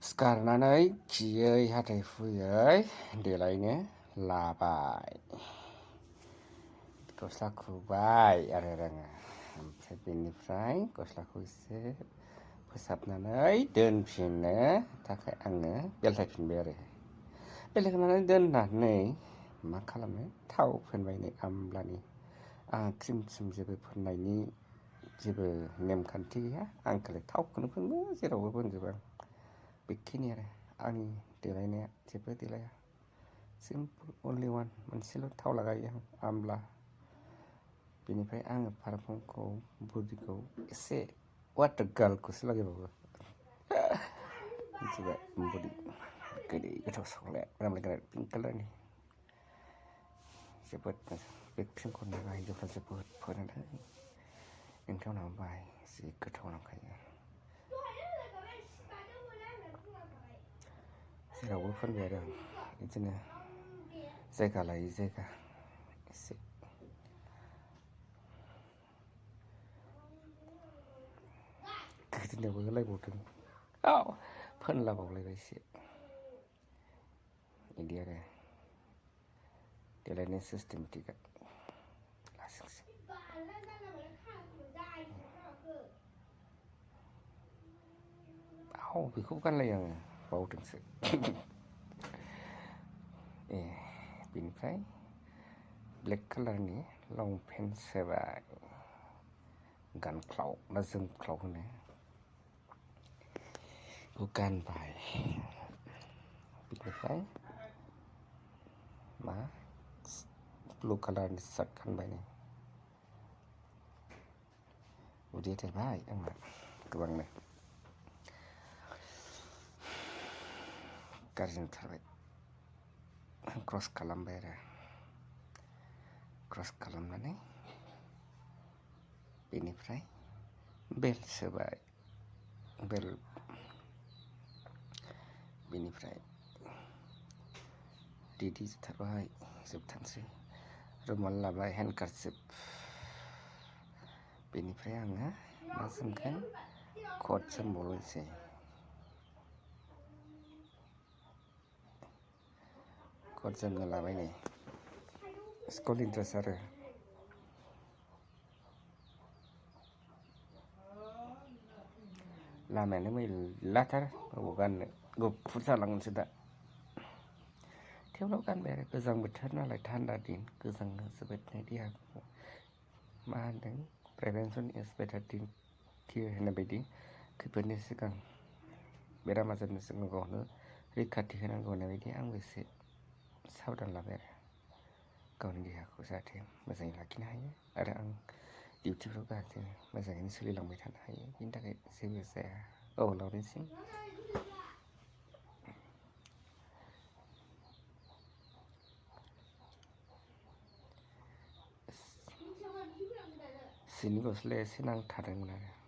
सिखारनानै खियै हाथाय हुयै देलायनो लाबाय। गस्ला खुबाय आरो रोङो ओमफ्राय बेनिफ्राय गस्लाखौ एसे फोसाबनानै दोनफिननो थाखाय आङो बेलथायफिनबाय आरो बेलथायखांनानै दोननानै मा खालामो थाव फोनबाय नै आमलानि आंहा क्रिम जेबो फोननायनि जेबो नेमखान्थि गैया आं खालि थावखौनो फोनो जेरावबो फोनजोबो आं बेखिनि आरो आंनि देलायनाया जेबो देलाया सिम्पोल अनलि वान मोनसेल' थाव लागायो आं आमला बेनिफ्राय आङो पारफिउमखौ बडिखौ एसे वाटार गार्लखौसो लागायबावो मिथिबाय बडि गोदै गोथाव सक्लेट मोनामलायग्रा पिंक कालारनि जोबोद मोजां बे क्रिमखौ नुबा हिन्जावफ्रा जोबोद फोनोलै नोंथांमोनहाबो बाहाय जि गोथाव नांखायो जेरावबो फोनबाय आरो आं बिदिनो जायगा लायै जायगा एसे गोदोनायावबो होलायबावदों फोनलाबावलायबाय एसे बिदि आरो देलायनाय सिस्टेमेटिकआ लासिंसिं बेखौबो गानलायो आङो बावदोंसो बेनिफ्राय ब्लेक कालारनि लंपेन्ट सोबाय गानख्लाव ना जोमख्लाव होनो बेखौ गानबाय बिनिफ्राय मा ब्लु कालारनि सार्ट गानबाय नै उदैया देरबाय आंना गोबांनो गाज्रि नुथारबाय क्रस खालामबाय आरो क्रस खालामनानै बेनिफ्राय बेल्ट सोबाय बेल्ट बेनिफ्राय रेडि जाथारबाय जोबथारनोसै रुमाल लाबाय हेन्डकार्चिप बेनिफ्राय आङो मा जोमगोन कट जोमबावनोसै कट जोमनो लाबाय नै स्कुलनि ड्रेस आरो लामायानो मैलाथार अबाव गाननो गुफुर जालांगोनसो दा थेवब्लाबो गानबाय आरो गोजां बोथोर नालाय थान्दा दिन गोजांनो जोबोद देहाखौ मा होनदों प्रिभेन्सन इज बेटार देन कियर होननाय बायदि खैफोदनि सिगां बेराम आजारनि सिगां गावनो रैखाथि होनांगौ होननाय बायदि आंबो एसे साबधान लाबाय आरो गावनि देहाखौ जाहाथे मोजाङै लाखिनो हायो आरो आं डिउटिफ्राव जाहाथे मोजाङैनो सोलिलांबाय थानो हायो बिनि थाखाय जेबो जाया लावरिनसिम सिनि गस्लाया एसे नांथादोंमोन आरो